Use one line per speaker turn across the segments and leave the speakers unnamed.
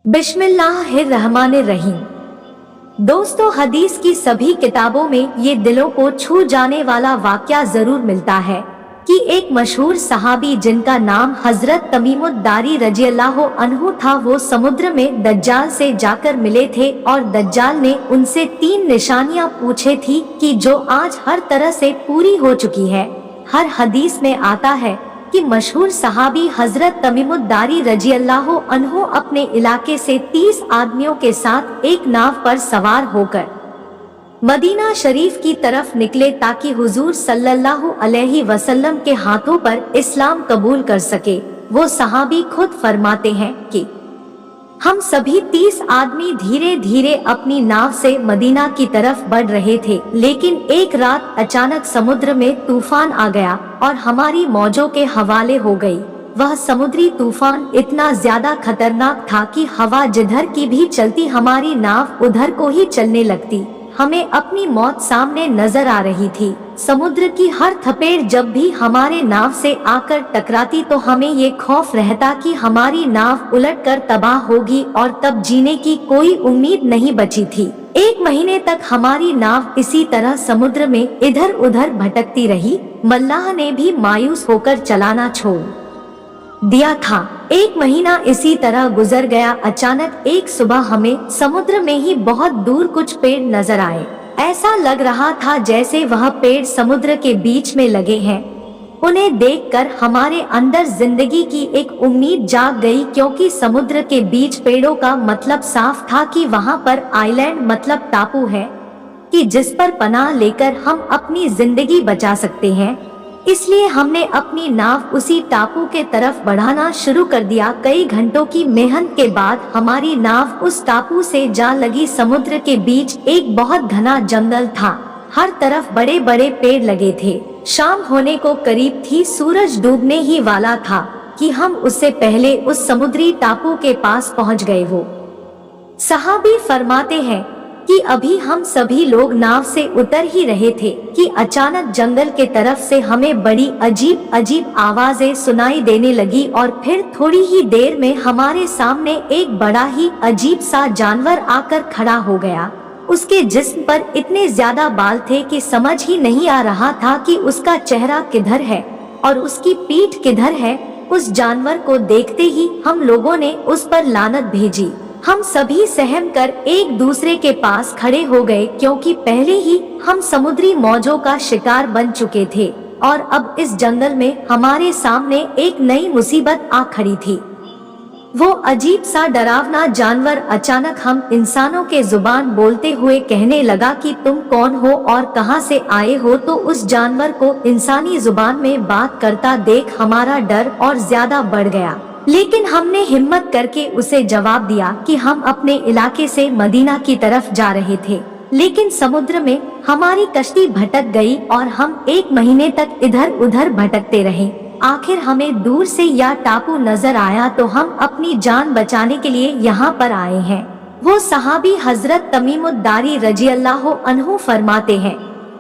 बिस्मिल्लाहिर्रहमानिर्रहीम। दोस्तों, हदीस की सभी किताबों में ये दिलों को छू जाने वाला वाक़या जरूर मिलता है कि एक मशहूर सहाबी जिनका नाम हजरत तमीमुद्दारी रज़ियल्लाहु अन्हु था, वो समुद्र में दज्जाल से जाकर मिले थे और दज्जाल ने उनसे 3 निशानियां पूछे थी कि जो आज हर तरह से पूरी हो चुकी है। हर हदीस में आता है कि मशहूर सहाबी हजरत तमीमुद्दारी रज़ियल्लाहु अन्हु अपने इलाके से 30 आदमियों के साथ एक नाव पर सवार होकर मदीना शरीफ की तरफ निकले ताकि हुजूर सल्लल्लाहु अलैहि वसल्लम के हाथों पर इस्लाम कबूल कर सके। वो सहाबी खुद फरमाते हैं कि हम सभी 30 आदमी धीरे धीरे अपनी नाव से मदीना की तरफ बढ़ रहे थे, लेकिन एक रात अचानक समुद्र में तूफान आ गया और हमारी मौजों के हवाले हो गई। वह समुद्री तूफान इतना ज्यादा खतरनाक था कि हवा जिधर की भी चलती हमारी नाव उधर को ही चलने लगती। हमें अपनी मौत सामने नजर आ रही थी। समुद्र की हर थपेड़ जब भी हमारे नाव से आकर टकराती तो हमें ये खौफ रहता कि हमारी नाव उलटकर तबाह होगी और तब जीने की कोई उम्मीद नहीं बची थी। 1 महीने तक हमारी नाव इसी तरह समुद्र में इधर उधर भटकती रही। मल्लाह ने भी मायूस होकर चलाना छोड़ दिया था। 1 महीना इसी तरह गुजर गया। अचानक एक सुबह हमें समुद्र में ही बहुत दूर कुछ पेड़ नजर आए। ऐसा लग रहा था जैसे वह पेड़ समुद्र के बीच में लगे हैं। उन्हें देखकर हमारे अंदर जिंदगी की एक उम्मीद जाग गई, क्योंकि समुद्र के बीच पेड़ों का मतलब साफ था कि वहां पर आइलैंड मतलब टापू है कि जिस पर पनाह लेकर हम अपनी जिंदगी बचा सकते हैं। इसलिए हमने अपनी नाव उसी टापू के तरफ बढ़ाना शुरू कर दिया। कई घंटों की मेहनत के बाद हमारी नाव उस टापू से जा लगी। समुद्र के बीच एक बहुत घना जंगल था। हर तरफ बड़े बड़े पेड़ लगे थे। शाम होने को करीब थी, सूरज डूबने ही वाला था कि हम उससे पहले उस समुद्री टापू के पास पहुंच गए। वो सहाबी फरमाते हैं कि अभी हम सभी लोग नाव से उतर ही रहे थे कि अचानक जंगल के तरफ से हमें बड़ी अजीब अजीब आवाजें सुनाई देने लगी और फिर थोड़ी ही देर में हमारे सामने एक बड़ा ही अजीब सा जानवर आकर खड़ा हो गया। उसके जिस्म पर इतने ज्यादा बाल थे कि समझ ही नहीं आ रहा था कि उसका चेहरा किधर है और उसकी पीठ किधर है। उस जानवर को देखते ही हम लोगों ने उस पर लानत भेजी। हम सभी सहम कर एक दूसरे के पास खड़े हो गए, क्योंकि पहले ही हम समुद्री मौजों का शिकार बन चुके थे और अब इस जंगल में हमारे सामने एक नई मुसीबत आ खड़ी थी। वो अजीब सा डरावना जानवर अचानक हम इंसानों के जुबान बोलते हुए कहने लगा कि तुम कौन हो और कहां से आए हो। तो उस जानवर को इंसानी जुबान में बात करता देख हमारा डर और ज्यादा बढ़ गया, लेकिन हमने हिम्मत करके उसे जवाब दिया कि हम अपने इलाके से मदीना की तरफ जा रहे थे, लेकिन समुद्र में हमारी कश्ती भटक गई और हम 1 महीने तक इधर उधर भटकते रहे। आखिर हमें दूर से यह टापू नजर आया तो हम अपनी जान बचाने के लिए यहाँ पर आए हैं। वो सहाबी हजरत तमीमुद्दारी रज़ियल्लाहु अन्हु फरमाते हैं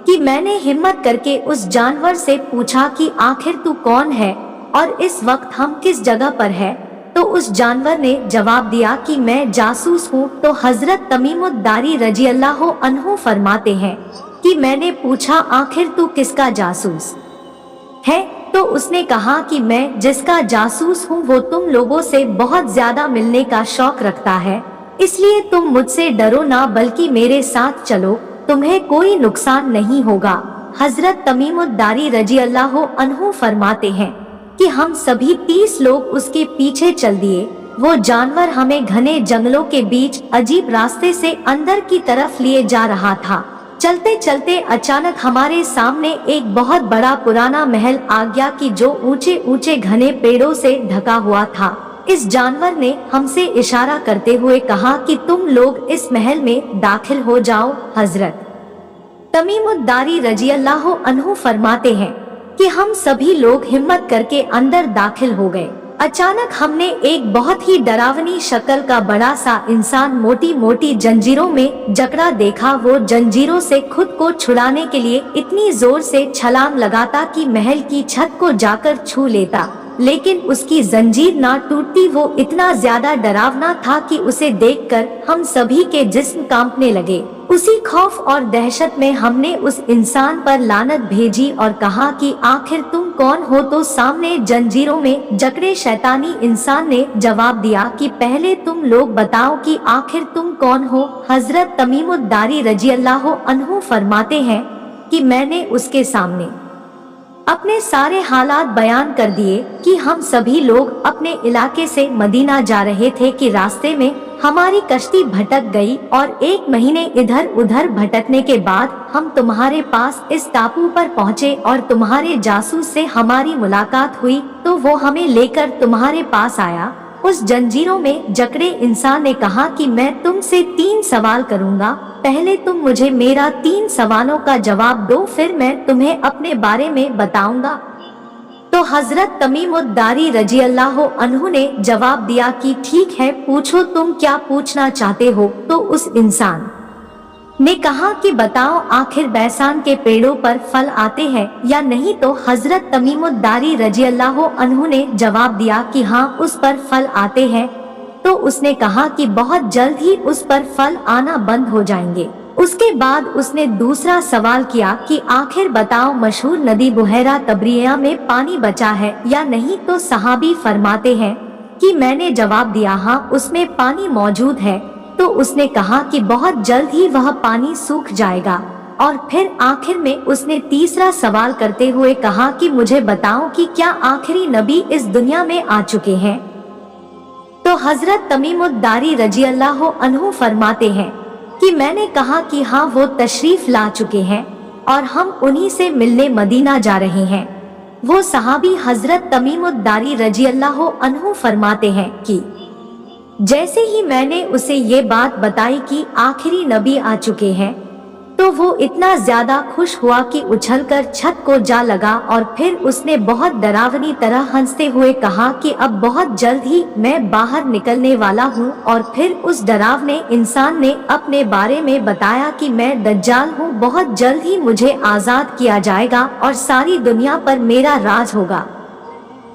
कि मैंने हिम्मत करके उस जानवर से पूछा कि आखिर तू कौन है और इस वक्त हम किस जगह पर है। तो उस जानवर ने जवाब दिया कि मैं जासूस हूँ। तो हजरत तमीमुद्दारी रज़ियल्लाहु अन्हु फरमाते हैं कि मैंने पूछा आखिर तू किसका जासूस है। तो उसने कहा कि मैं जिसका जासूस हूँ वो तुम लोगों से बहुत ज्यादा मिलने का शौक रखता है, इसलिए तुम मुझसे डरो ना, बल्कि मेरे साथ चलो, तुम्हें कोई नुकसान नहीं होगा। हजरत तमीमुद्दारी रज़ियल्लाहु अन्हु फरमाते हैं कि हम सभी 30 लोग उसके पीछे चल दिए। वो जानवर हमें घने जंगलों के बीच अजीब रास्ते से अंदर की तरफ लिए जा रहा था। चलते चलते अचानक हमारे सामने एक बहुत बड़ा पुराना महल आ गया कि जो ऊंचे ऊंचे घने पेड़ों से ढका हुआ था। इस जानवर ने हमसे इशारा करते हुए कहा कि तुम लोग इस महल में दाखिल हो जाओ। हजरत तमीमुद्दारी रज़ियल्लाहु अन्हु फरमाते हैं कि हम सभी लोग हिम्मत करके अंदर दाखिल हो गए। अचानक हमने एक बहुत ही डरावनी शक्ल का बड़ा सा इंसान मोटी मोटी जंजीरों में जकड़ा देखा। वो जंजीरों से खुद को छुड़ाने के लिए इतनी जोर से छलांग लगाता कि महल की छत को जाकर छू लेता। लेकिन उसकी जंजीर ना टूटती। वो इतना ज्यादा डरावना था कि उसे देखकर हम सभी के जिस्म कांपने लगे। उसी खौफ और दहशत में हमने उस इंसान पर लानत भेजी और कहा कि आखिर तुम कौन हो। तो सामने जंजीरों में जकड़े शैतानी इंसान ने जवाब दिया कि पहले तुम लोग बताओ कि आखिर तुम कौन हो। हजरत तमीमुद्दारी रज़ियल्लाहु अन्हु फरमाते हैं कि मैंने उसके सामने अपने सारे हालात बयान कर दिए कि हम सभी लोग अपने इलाके से मदीना जा रहे थे कि रास्ते में हमारी कश्ती भटक गई और 1 महीने इधर उधर भटकने के बाद हम तुम्हारे पास इस टापू पर पहुँचे और तुम्हारे जासूस से हमारी मुलाकात हुई तो वो हमें लेकर तुम्हारे पास आया। उस जंजीरों में जकड़े इंसान ने कहा कि मैं तुमसे 3 सवाल करूंगा, पहले तुम मुझे मेरा 3 सवालों का जवाब दो, फिर मैं तुम्हें अपने बारे में बताऊंगा। तो हजरत तमीमुद्दारी रज़ियल्लाहु अन्हु ने जवाब दिया कि ठीक है, पूछो तुम क्या पूछना चाहते हो। तो उस इंसान ने कहा कि बताओ आखिर बैसान के पेड़ों पर फल आते हैं या नहीं। तो हजरत तमीमुद्दारी रज़ियल्लाहु अन्हु ने जवाब दिया कि हाँ, उस पर फल आते हैं। तो उसने कहा कि बहुत जल्द ही उस पर फल आना बंद हो जाएंगे। उसके बाद उसने दूसरा सवाल किया कि आखिर बताओ मशहूर नदी बुहैरा तबरिया में पानी बचा है या नहीं। तो सहाबी फरमाते हैं कि मैंने जवाब दिया हाँ, उसमें पानी मौजूद है। तो उसने कहा कि बहुत जल्द ही वह पानी सूख जाएगा। और फिर आखिर में उसने तीसरा सवाल करते हुए कहा कि मुझे बताओ कि क्या आखिरी नबी इस दुनिया में आ चुके हैं। तो हजरत तमीमुद्दारी रज़ियल्लाहु अन्हु फरमाते हैं कि मैंने कहा कि हाँ, वो तशरीफ ला चुके हैं और हम उन्हीं से मिलने मदीना जा रहे हैं। वो सहाबी हजरत तमीमुद्दारी रज़ियल्लाहु अन्हु फरमाते हैं कि जैसे ही मैंने उसे ये बात बताई कि आखिरी नबी आ चुके हैं तो वो इतना ज्यादा खुश हुआ कि उछलकर छत को जा लगा और फिर उसने बहुत डरावनी तरह हंसते हुए कहा कि अब बहुत जल्द ही मैं बाहर निकलने वाला हूँ। और फिर उस डरावने इंसान ने अपने बारे में बताया कि मैं दज्जाल हूँ, बहुत जल्द ही मुझे आजाद किया जाएगा और सारी दुनिया पर मेरा राज होगा।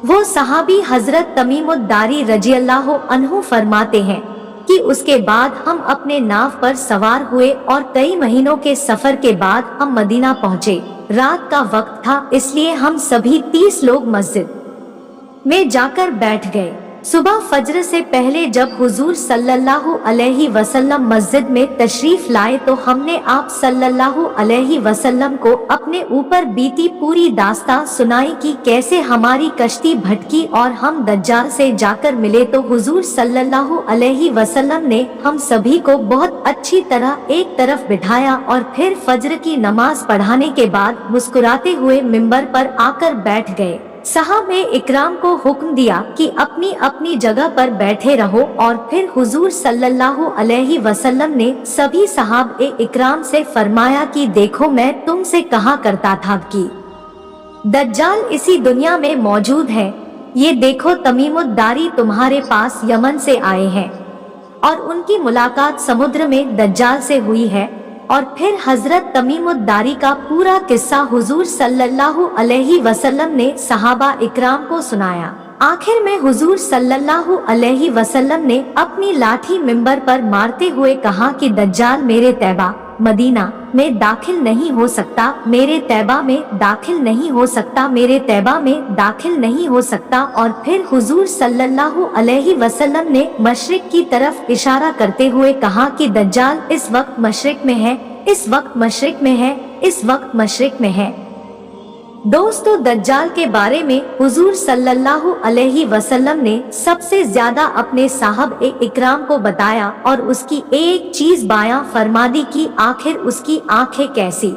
वो सहाबी हजरत तमीमुद्दारी रज़ियल्लाहु अन्हु फरमाते हैं कि उसके बाद हम अपने नाव पर सवार हुए और कई महीनों के सफर के बाद हम मदीना पहुँचे। रात का वक्त था, इसलिए हम सभी 30 लोग मस्जिद में जाकर बैठ गए। सुबह फज्र से पहले जब हुजूर सल्लल्लाहु अलैहि वसल्लम मस्जिद में तशरीफ लाए तो हमने आप सल्लल्लाहु अलैहि वसल्लम को अपने ऊपर बीती पूरी दास्तां सुनाई कि कैसे हमारी कश्ती भटकी और हम दज्जाल से जाकर मिले। तो हुजूर सल्लल्लाहु अलैहि वसल्लम ने हम सभी को बहुत अच्छी तरह एक तरफ बिठाया और फिर फज्र की नमाज पढ़ाने के बाद मुस्कुराते हुए मिंबर पर आकर बैठ गए। सहाबे इकराम को हुक्म दिया कि अपनी अपनी जगह पर बैठे रहो और फिर हुजूर सल्लल्लाहु अलैहि वसल्लम ने सभी सहाबे इकराम से फरमाया कि देखो, मैं तुमसे कहा करता था कि दज्जाल इसी दुनिया में मौजूद है। ये देखो, तमीमुद्दारी तुम्हारे पास यमन से आए हैं और उनकी मुलाकात समुद्र में दज्जाल से हुई है। और फिर हजरत तमीमुद्दारी का पूरा किस्सा हुजूर सल्लल्लाहु अलैहि वसल्लम ने सहाबा इकराम को सुनाया। आखिर में हुजूर सल्लल्लाहु अलैहि वसल्लम ने अपनी लाठी मिंबर पर मारते हुए कहा कि दज्जाल मेरे तैबा मदीना में दाखिल नहीं हो सकता, मेरे तैबा में दाखिल नहीं हो सकता, मेरे तैबा में दाखिल नहीं हो सकता। और फिर हुजूर सल्लल्लाहु अलैहि वसल्लम ने मशरिक की तरफ इशारा करते हुए कहा कि दज्जाल इस वक्त मशरिक में है, इस वक्त मशरिक में है, इस वक्त मशरिक में है। दोस्तों, दज्जाल के बारे में हुजूर सल्लल्लाहु अलैहि वसल्लम ने सबसे ज्यादा अपने साहब इकराम को बताया और उसकी एक चीज बयां फरमा दी कि आखिर उसकी आंखें कैसी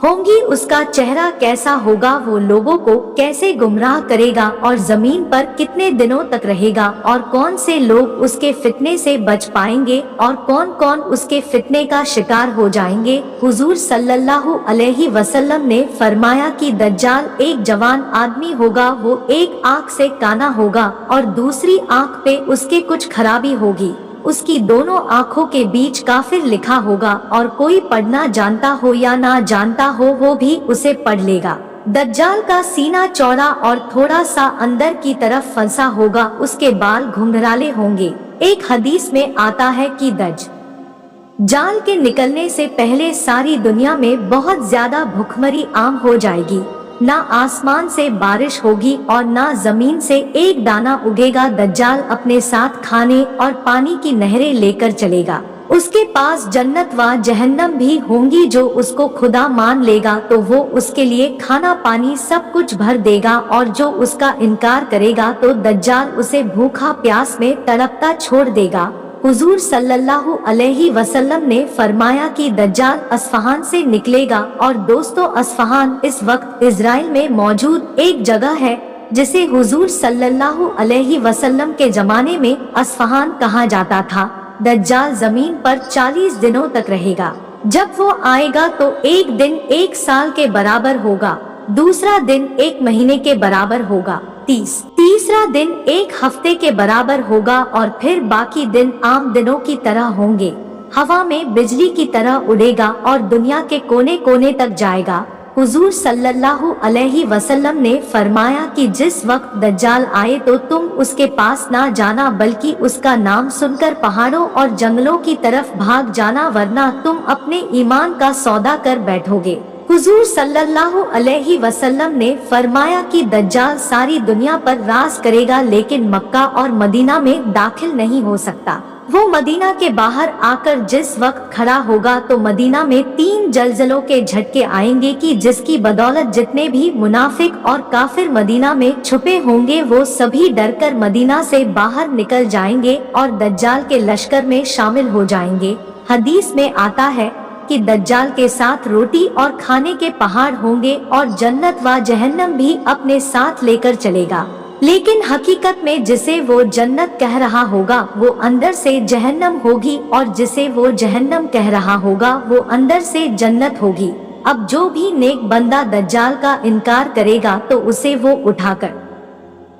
होंगी, उसका चेहरा कैसा होगा, वो लोगों को कैसे गुमराह करेगा और जमीन पर कितने दिनों तक रहेगा और कौन से लोग उसके फितने से बच पाएंगे और कौन कौन उसके फितने का शिकार हो जाएंगे। हुजूर सल्लल्लाहु अलैहि वसल्लम ने फरमाया कि दज्जाल एक जवान आदमी होगा, वो एक आंख से काना होगा और दूसरी आंख पे उसके कुछ खराबी होगी, उसकी दोनों आँखों के बीच काफिर लिखा होगा और कोई पढ़ना जानता हो या ना जानता हो वो भी उसे पढ़ लेगा। दज्जाल का सीना चौड़ा और थोड़ा सा अंदर की तरफ फंसा होगा, उसके बाल घुंघराले होंगे। एक हदीस में आता है कि दज्जाल के निकलने से पहले सारी दुनिया में बहुत ज्यादा भुखमरी आम हो जाएगी। ना आसमान से बारिश होगी और ना जमीन से एक दाना उगेगा। दज्जाल अपने साथ खाने और पानी की नहरें लेकर चलेगा। उसके पास जन्नत व जहन्नम भी होंगी। जो उसको खुदा मान लेगा तो वो उसके लिए खाना पानी सब कुछ भर देगा, और जो उसका इनकार करेगा तो दज्जाल उसे भूखा प्यास में तड़पता छोड़ देगा। हुजूर सल्लल्लाहु अलैहि वसल्लम ने फरमाया कि दज्जाल अस्फहान से निकलेगा। और दोस्तों, अस्फहान इस वक्त इजराइल में मौजूद एक जगह है जिसे हुजूर सल्लल्लाहु अलैहि वसल्लम के जमाने में अस्फहान कहा जाता था। दज्जाल जमीन पर 40 दिनों तक रहेगा। जब वो आएगा तो एक दिन 1 साल के बराबर होगा, दूसरा दिन 1 महीने के बराबर होगा, तीसरा दिन 1 हफ्ते के बराबर होगा, और फिर बाकी दिन आम दिनों की तरह होंगे। हवा में बिजली की तरह उड़ेगा और दुनिया के कोने कोने तक जाएगा। हुजूर सल्लल्लाहु अलैहि वसल्लम ने फरमाया कि जिस वक्त दज्जाल आए तो तुम उसके पास ना जाना, बल्कि उसका नाम सुनकर पहाड़ों और जंगलों की तरफ भाग जाना, वरना तुम अपने ईमान का सौदा कर बैठोगे। हुजूर सल्लल्लाहु अलैहि वसल्लम ने फरमाया कि दज्जाल सारी दुनिया पर राज करेगा, लेकिन मक्का और मदीना में दाखिल नहीं हो सकता। वो मदीना के बाहर आकर जिस वक्त खड़ा होगा तो मदीना में 3 जलजलों के झटके आएंगे कि जिसकी बदौलत जितने भी मुनाफिक और काफिर मदीना में छुपे होंगे वो सभी डरकर मदीना से बाहर निकल जाएंगे और दज्जाल के लश्कर में शामिल हो जाएंगे। हदीस में आता है कि दज्जाल के साथ रोटी और खाने के पहाड़ होंगे और जन्नत व जहन्नम भी अपने साथ लेकर चलेगा। लेकिन हकीकत में जिसे वो जन्नत कह रहा होगा वो अंदर से जहन्नम होगी, और जिसे वो जहन्नम कह रहा होगा वो अंदर से जन्नत होगी। अब जो भी नेक बंदा दज्जाल का इनकार करेगा तो उसे वो उठाकर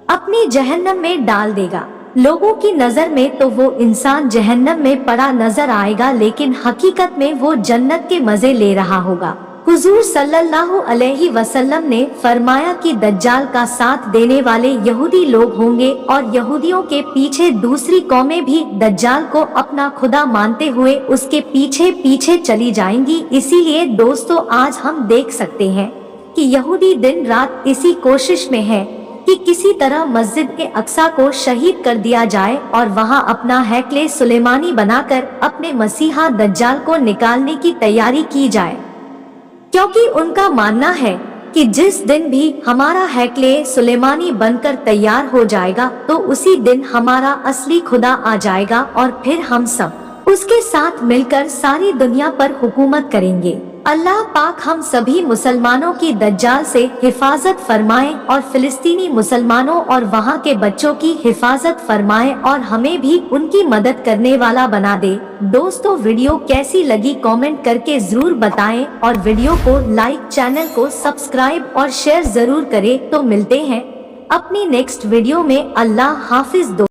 अपनी जहन्नम में डाल देगा। लोगों की नजर में तो वो इंसान जहन्नम में पड़ा नजर आएगा, लेकिन हकीकत में वो जन्नत के मजे ले रहा होगा। हुजूर सल्लल्लाहु अलैहि वसल्लम ने फरमाया कि दज्जाल का साथ देने वाले यहूदी लोग होंगे, और यहूदियों के पीछे दूसरी कौमें भी दज्जाल को अपना खुदा मानते हुए उसके पीछे पीछे चली जाएंगी। इसीलिए दोस्तों, आज हम देख सकते हैं कि यहूदी दिन रात इसी कोशिश में है कि किसी तरह मस्जिद अक्सा को शहीद कर दिया जाए और वहां अपना हैकले सुलेमानी बनाकर अपने मसीहा दज्जाल को निकालने की तैयारी की जाए, क्योंकि उनका मानना है कि जिस दिन भी हमारा हैकले सुलेमानी बनकर तैयार हो जाएगा तो उसी दिन हमारा असली खुदा आ जाएगा, और फिर हम सब उसके साथ मिलकर सारी दुनिया पर हुकूमत करेंगे। अल्लाह पाक हम सभी मुसलमानों की दज्जाल से हिफाजत फरमाए, और फिलिस्तीनी मुसलमानों और वहाँ के बच्चों की हिफाजत फरमाए, और हमें भी उनकी मदद करने वाला बना दे। दोस्तों, वीडियो कैसी लगी कमेंट करके जरूर बताएं, और वीडियो को लाइक, चैनल को सब्सक्राइब और शेयर जरूर करें। तो मिलते हैं अपनी नेक्स्ट वीडियो में। अल्लाह हाफिज।